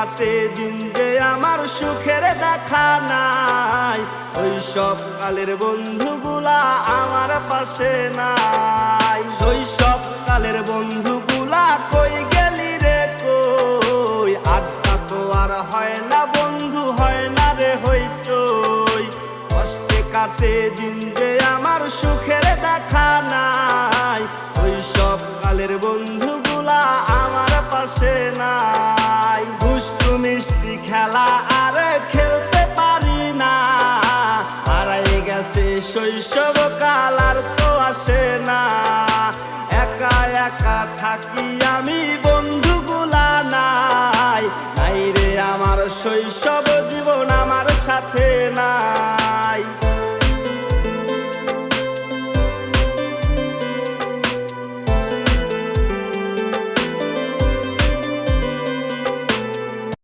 কাটে দিন যে আমার সুখের দেখা নাই, শৈশবকালের বন্ধুগুলা আমার পাশে নাই। শৈশবকালের বন্ধুগুলা কই গেলি রে কই, আড্ডা তো আর হয় না বন্ধু, হয় না রে হইচই। কষ্টে কাটে দিন যে আমার সুখের দেখা নাই, শৈশবকালের বন্ধুগুলা আমার পাশে নাই। দুষ্টু মিষ্টি খেলা আর খেলতে পারি না, হারাই গেছে শৈশবকাল আর তো আসে না। একা একা থাকি আমি বন্ধুগুলা নাই, নাই রে আমার শৈশব